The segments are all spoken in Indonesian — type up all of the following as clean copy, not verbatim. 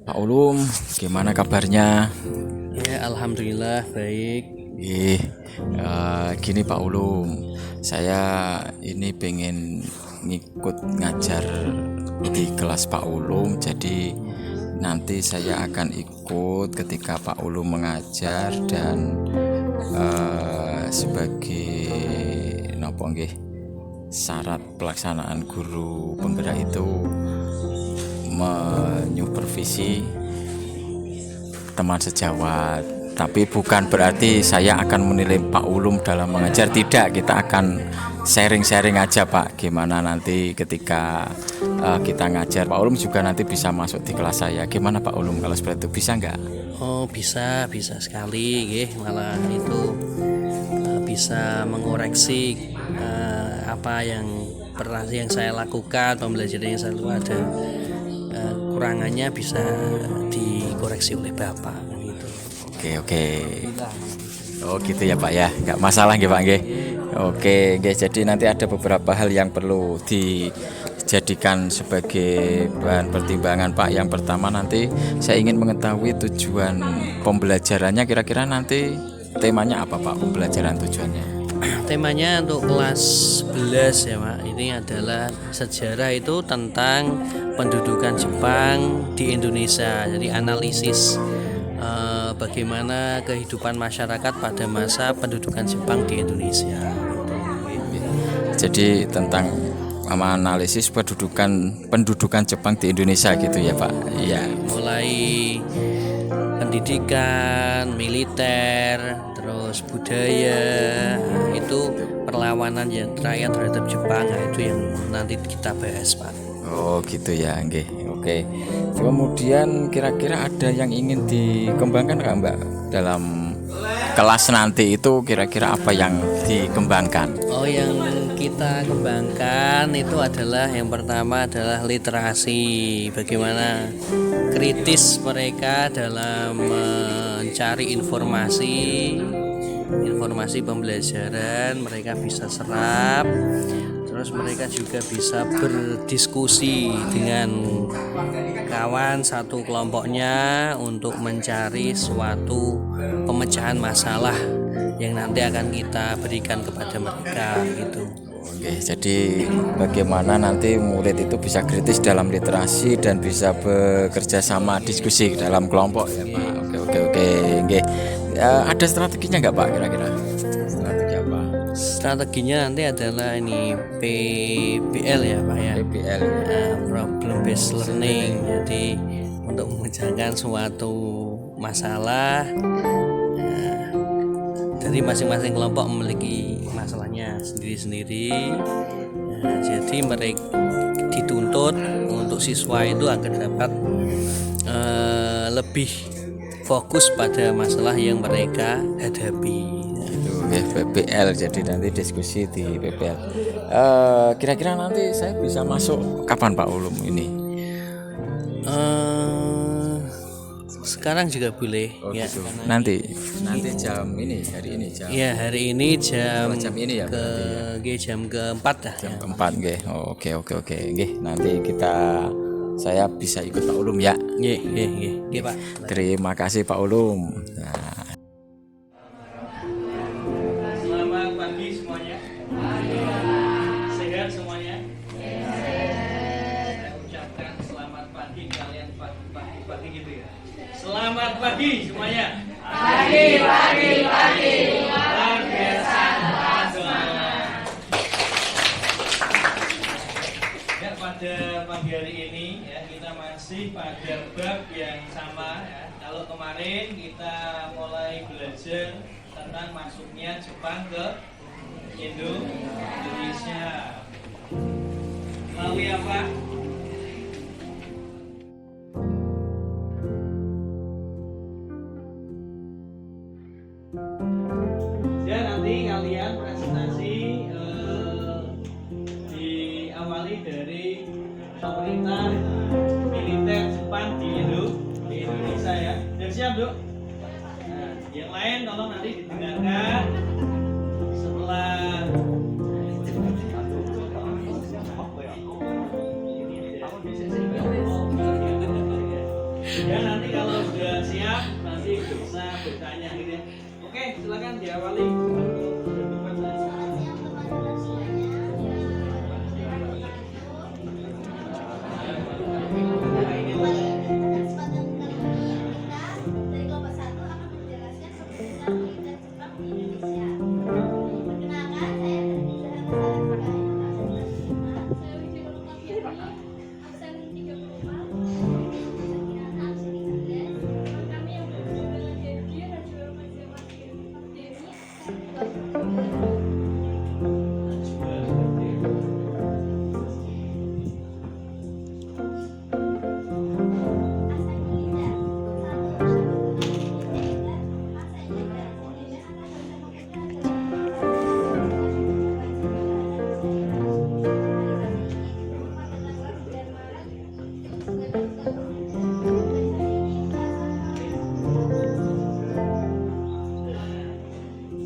Pak Ulum, gimana kabarnya? Ya, alhamdulillah baik. Gini Pak Ulum, saya ini pengen ngikut ngajar di kelas Pak Ulum, jadi nanti saya akan ikut ketika Pak Ulum mengajar dan sebagai nopo nggih syarat pelaksanaan guru penggerak itu menyupervisi teman sejawat, tapi bukan berarti saya akan menilai Pak Ulum dalam mengajar, tidak. Kita akan sharing-sharing aja Pak, gimana nanti ketika kita ngajar Pak Ulum juga nanti bisa masuk di kelas saya. Gimana Pak Ulum kalau seperti itu, bisa nggak? Oh, bisa sekali nggih, malah itu bisa mengoreksi apa yang pernah saya lakukan, pembelajaran yang selalu ada kurangannya bisa dikoreksi oleh Bapak gitu. Oke. Oh gitu ya Pak ya, nggak masalah nggih Pak nggih. Oke, jadi nanti ada beberapa hal yang perlu dijadikan sebagai bahan pertimbangan Pak. Yang pertama, nanti saya ingin mengetahui tujuan pembelajarannya, kira-kira nanti temanya apa Pak, pembelajaran tujuannya? Temanya untuk kelas 11 ya Pak, ini adalah sejarah itu tentang pendudukan Jepang di Indonesia. Jadi analisis bagaimana kehidupan masyarakat pada masa pendudukan Jepang di Indonesia. Jadi tentang analisis pendudukan Jepang di Indonesia gitu ya Pak. Iya. Mulai pendidikan, militer, terus budaya, itu perlawanan ya rakyat terhadap Jepang, itu yang nanti kita bahas Pak. Oh gitu ya, nggih. Oke. Kemudian kira-kira ada yang ingin dikembangkan nggak Mbak dalam kelas nanti itu, kira-kira apa yang dikembangkan? Oh, yang kita kembangkan itu adalah yang pertama adalah literasi, bagaimana kritis mereka dalam mencari informasi pembelajaran, mereka bisa serap, terus mereka juga bisa berdiskusi dengan kawan satu kelompoknya untuk mencari suatu pemecahan masalah yang nanti akan kita berikan kepada mereka gitu. Oke, jadi bagaimana nanti murid itu bisa kritis dalam literasi dan bisa bekerja sama diskusi dalam kelompok ya Pak. Oke. Oke. Ada strateginya nggak Pak, kira-kira? Strategi apa? Strateginya nanti adalah ini PBL ya Pak ya. PBL. Problem based learning. Jadi untuk memecahkan suatu masalah, jadi masing-masing kelompok memiliki masalahnya sendiri-sendiri. Jadi mereka dituntut untuk siswa itu agar dapat lebih fokus pada masalah yang mereka hadapi. PBL, jadi nanti diskusi di PBL. Kira-kira nanti saya bisa masuk kapan Pak Ulum ini? Sekarang juga boleh ya. Gitu. Nanti jam ini, hari ini jam. Ya, hari ini jam ini ya, jam keempat dah. Jam keempat nggih. Oke. Nggih, nanti saya bisa ikut Pak Ulum ya. Nggih Pak. Terima kasih Pak Ulum. Nah. Selamat pagi semuanya. Sehat semuanya. Saya ucapkan selamat pagi, kalian pagi gitu ya. Selamat pagi semuanya. Pagi. Luar biasa. Ya, pada pagi hari ini ya, kita masih pada bab yang sama ya. Kalau kemarin kita mulai belajar tentang masuknya Jepang ke Indonesia. Melalui apa? Ya, nanti kalian presentasi diawali dari pemerintah siap, Dok? Nah, yang lain tolong nanti didengarkan setelah ya, nanti kalau sudah siap nanti bisa bertanya gitu ya. Oke, silakan diawali. Dari kelompok 1 akan menjelaskan seputar militer Jepang di Indonesia. Perkenalkan, saya dari Saya uji absen 34. Kami yang berjumpa dengan Dedi, Raja Remaja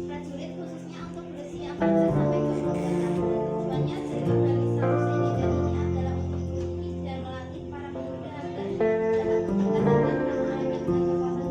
prajurit khususnya untuk bersiap sampai ke Pontianak. Tujuannya sehingga barisan Hussein ini adalah untuk mengikuti dan melatih para pemuda agar dapat mempertahankan tanah air dan kekuasaan.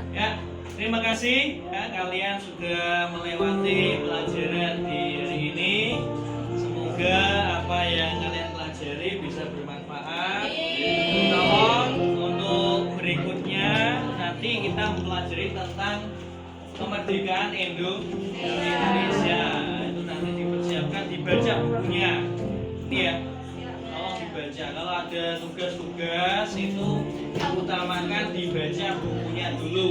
Ya, terima kasih ya, kalian sudah melewati pelajaran di hari ini. Semoga apa yang kalian pelajari bisa bermanfaat. Tolong untuk berikutnya nanti kita mempelajari tentang kemerdekaan Indonesia. Itu nanti dipersiapkan, dibaca bukunya. Ini ya, tolong dibaca. Kalau ada tugas-tugas itu utamakan dibaca bukunya dulu.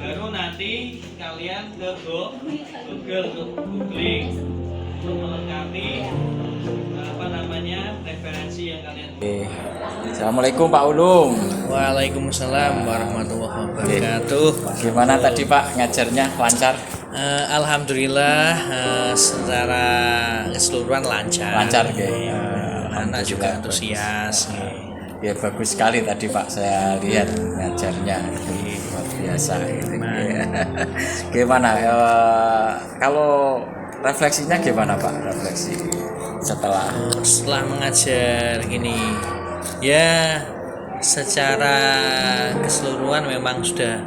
baru nanti kalian ke Google untuk googling untuk melengkapi referensi yang kalian. Assalamualaikum Pak Ulum. Waalaikumsalam warahmatullahi wabarakatuh. Gimana tadi Pak ngajarnya, lancar? Alhamdulillah secara keseluruhan lancar. Lancar gitu. Anak juga antusias. Ya bagus sekali tadi Pak, saya lihat ngajarnya luar biasa gitu. Gimana kalau refleksinya gimana Pak, refleksi setelah mengajar gini ya, secara keseluruhan memang sudah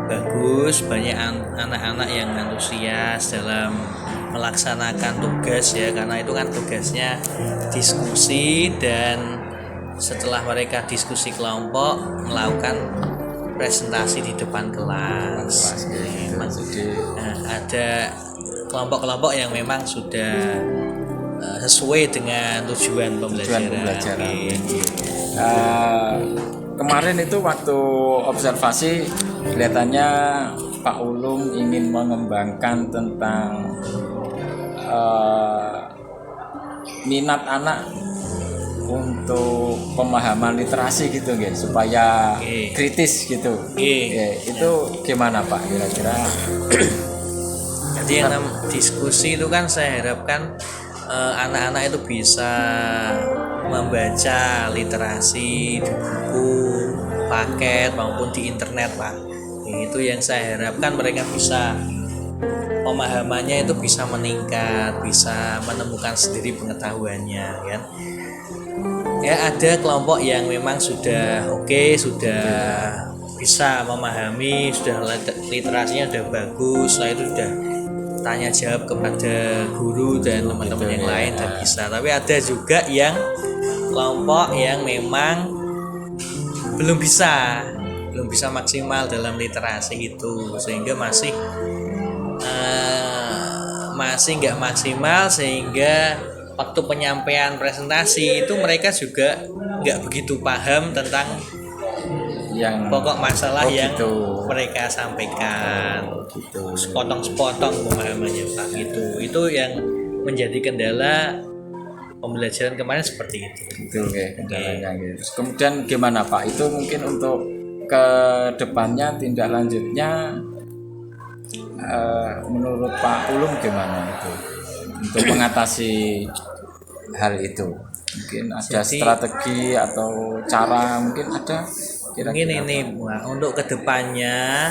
bagus, banyak anak-anak yang antusias dalam melaksanakan tugas ya, karena itu kan tugasnya diskusi, dan setelah mereka diskusi kelompok melakukan presentasi di depan kelas. Ada kelompok-kelompok yang memang sudah sesuai dengan tujuan pembelajaran. Kemarin itu waktu observasi kelihatannya Pak Ulum ingin mengembangkan tentang minat anak untuk pemahaman literasi gitu guys, supaya kritis gitu. Itu gimana Pak kira-kira? Jadi yang diskusi itu kan saya harapkan anak-anak itu bisa membaca literasi di buku, paket maupun di internet Pak. Itu yang saya harapkan mereka bisa, pemahamannya itu bisa meningkat, bisa menemukan sendiri pengetahuannya kan. Ya ada kelompok yang memang sudah sudah bisa memahami, sudah literasinya sudah bagus, itu sudah tanya jawab kepada guru dan teman-teman yang lain dan bisa. Tapi ada juga yang kelompok yang memang belum bisa maksimal dalam literasi itu, sehingga masih nggak maksimal, sehingga waktu penyampaian presentasi itu mereka juga nggak begitu paham tentang yang pokok masalah yang mereka sampaikan. Sepotong-sepotong pemahamannya Pak gitu. Itu yang menjadi kendala pembelajaran kemarin seperti itu. Itu kendalanya gitu. Kemudian gimana Pak? Itu mungkin untuk ke depannya tindak lanjutnya menurut Pak Ulum gimana itu untuk mengatasi hal itu? Mungkin ada strategi atau cara, mungkin ada kira-kira ini untuk kedepannya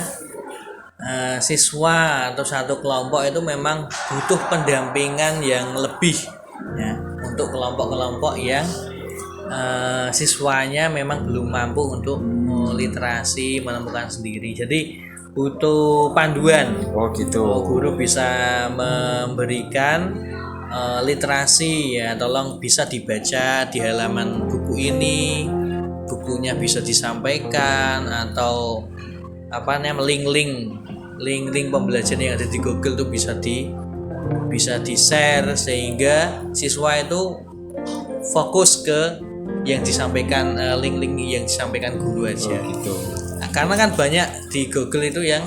siswa atau satu kelompok itu memang butuh pendampingan yang lebih ya, untuk kelompok-kelompok yang siswanya memang belum mampu untuk literasi, menemukan sendiri. Jadi butuh panduan. Guru bisa memberikan literasi ya, tolong bisa dibaca di halaman buku ini, bukunya bisa disampaikan, atau link pembelajaran yang ada di Google itu bisa di-share, sehingga siswa itu fokus ke yang disampaikan, link-link yang disampaikan guru aja gitu. Karena kan banyak di Google itu yang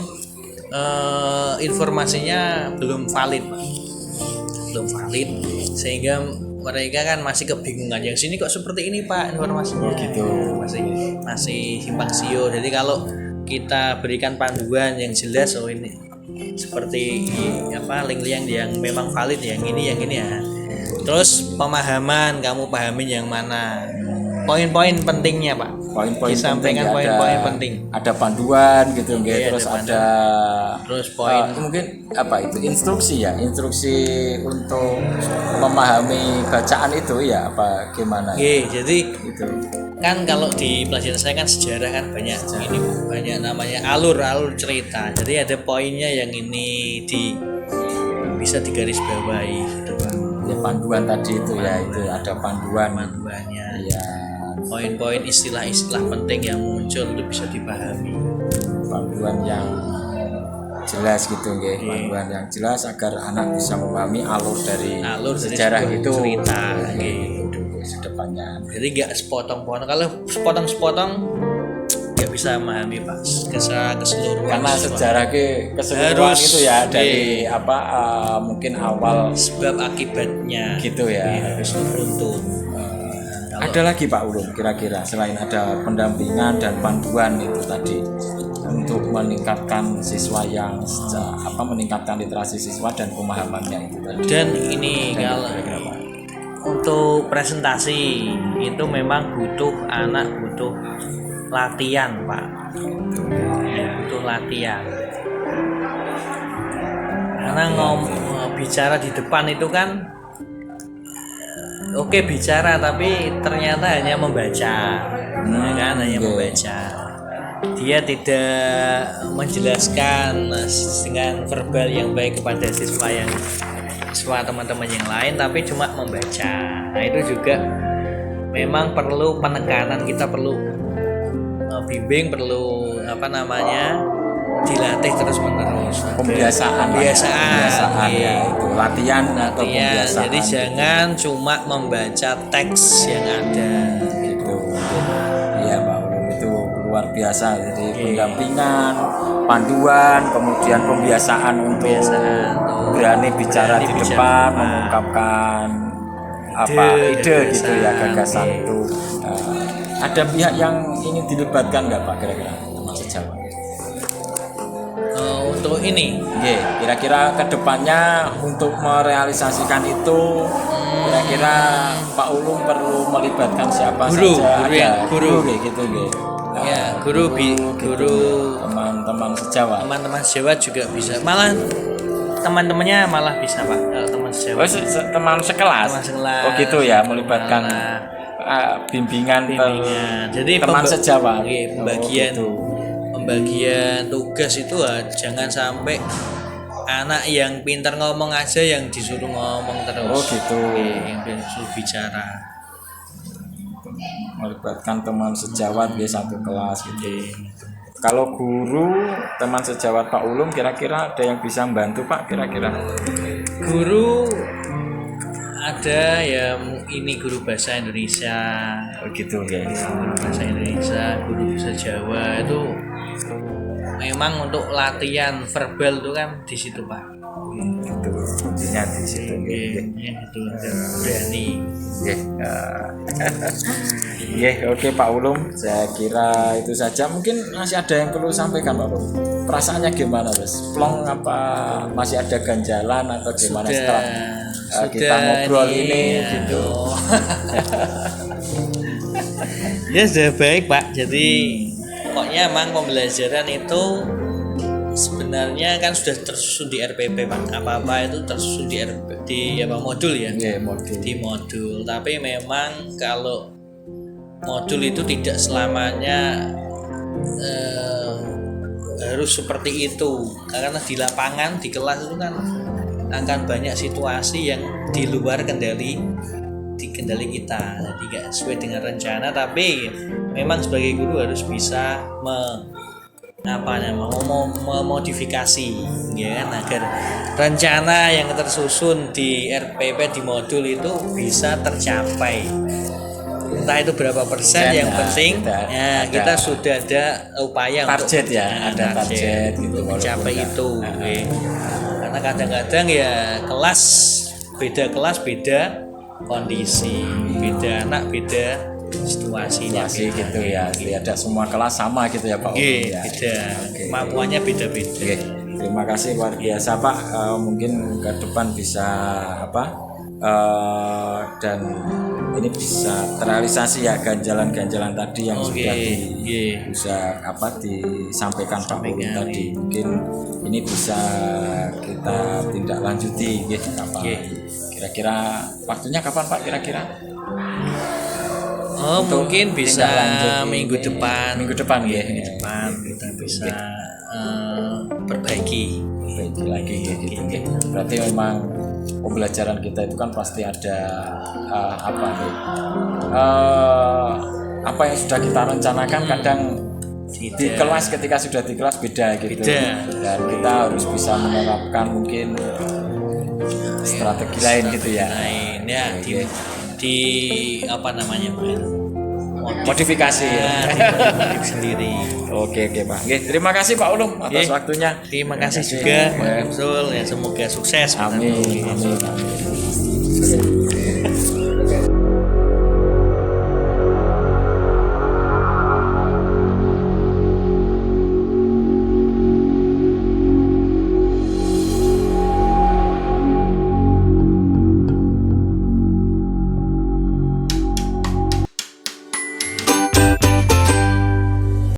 informasinya belum valid, sehingga mereka kan masih kebingungan, yang sini kok seperti ini Pak informasinya, masih simpang siur. Jadi kalau kita berikan panduan yang jelas, ini seperti link-link yang memang valid, yang ini ya. Terus pemahaman, kamu pahamin yang mana, poin-poin pentingnya Pak, disampaikan poin-poin penting. Ada panduan gitu, terus poin mungkin instruksi untuk memahami bacaan itu ya, apa gimana? Jadi gitu. Kan kalau di pelajaran saya kan sejarah kan banyak namanya alur cerita. Jadi ada poinnya yang ini bisa digarisbawahi gitu Pak. Ya panduan tadi itu ya, itu ada panduannya. Ya. Poin-poin istilah-istilah penting yang muncul itu bisa dipahami. Panduan yang jelas gitu nggih. Panduan yang jelas agar anak bisa memahami alur dari sejarah itu, cerita gitu sedepannya. Jadi enggak sepotong-potong. Kalau sepotong-sepotong tidak bisa memahami Pak secara keseluruhan. Karena siswa. sejarah keseluruhan Harus, itu ya dari apa mungkin awal sebab akibatnya gitu ya. harus runtun. Ada lagi Pak Ulum kira-kira selain ada pendampingan dan panduan itu tadi untuk meningkatkan siswa yang meningkatkan literasi siswa dan pemahamannya itu tadi. Dan ini kalau untuk presentasi itu memang butuh latihan Pak, butuh latihan. Karena bicara di depan itu kan oke bicara tapi ternyata hanya membaca, ya kan hanya membaca. Dia tidak menjelaskan dengan verbal yang baik kepada siswa teman-teman yang lain, tapi cuma membaca. Nah itu juga memang perlu penekanan, kita perlu bimbing, perlu dilatih terus menerus. Pembiasaan ya itu latihan atau pembiasaan. Jadi jangan cuma membaca teks yang ada gitu. Iya Pak Ulum, itu luar biasa. Jadi pendampingan, panduan, kemudian pembiasaan untuk berani bicara di depan, mengungkapkan ide gitu ya, gagasan itu. Ada pihak yang ingin dilibatkan nggak Pak kira-kira teman sejawat? Untuk ini Kira-kira kedepannya untuk merealisasikan itu kira-kira Pak Ulum perlu melibatkan siapa saja? Guru gitu. Ya, guru teman-teman sejawat. Teman-teman sejawat juga bisa. Malah teman-temannya malah bisa Pak. Kalau teman sejawat. Teman sekelas. Oh gitu ya, melibatkan bimbingan. Jadi teman sejawat. Pembagian tugas itu jangan sampai anak yang pintar ngomong aja yang disuruh ngomong terus. Oh gitu. Yang disuruh bicara. Melibatkan teman sejawat dia satu kelas gitu. Kalau guru teman sejawat Pak Ulum kira-kira ada yang bisa membantu Pak kira-kira? Guru ada ya, ini guru bahasa Indonesia. Oh gitu ya. Guru bahasa Indonesia, guru bahasa Jawa itu memang untuk latihan verbal itu kan di situ Pak. Itu kuncinya di situ. Itu berani. Oke Pak Ulum, saya kira itu saja. Mungkin masih ada yang perlu sampaikan Pak Ulum. Perasaannya gimana Mas? Plong apa masih ada ganjalan atau gimana setelah kita ngobrol ini gitu? Ya sudah baik Pak. Jadi pokoknya emang pembelajaran itu sebenarnya kan sudah tersusun di RPP Pak. Apa-apa itu tersusun di modul ya. Modul. Di modul. Tapi memang kalau modul itu tidak selamanya harus seperti itu. Karena di lapangan, di kelas itu kan akan banyak situasi yang di luar kendali kita. Jadi gak sesuai dengan rencana, tapi memang sebagai guru harus bisa memodifikasi ya kan, agar rencana yang tersusun di RPP di modul itu bisa tercapai. Entah itu berapa persen, yang penting kita sudah ada upaya target untuk ada target gitu, untuk mencapai itu. Karena kadang-kadang ya kelas beda kondisi, beda anak beda situasinya gitu ya. Tidak semua kelas sama gitu ya Pak. Beda. Kemampuannya beda-beda. Terima kasih luar biasa Pak. Mungkin ke depan bisa dan ini bisa terrealisasi ya ganjalan-ganjalan tadi yang sudah disampaikan Pak Ulum tadi. Mungkin ini bisa kita tindak lanjuti kira-kira waktunya kapan Pak kira-kira? Mungkin bisa minggu depan kita bisa perbaiki lagi gitu. Berarti memang pembelajaran kita itu kan pasti ada apa yang sudah kita rencanakan kadang di kelas, ketika sudah di kelas beda gitu. Dan kita harus bisa menerapkan mungkin strategi lain gitu ya. di apa namanya modifikasi ya. Modif sendiri. Oke Pak. Oke, terima kasih Pak Ulum atas Oke. waktunya. Terima kasih juga Pak Sul, ya semoga sukses. Amin. Amin.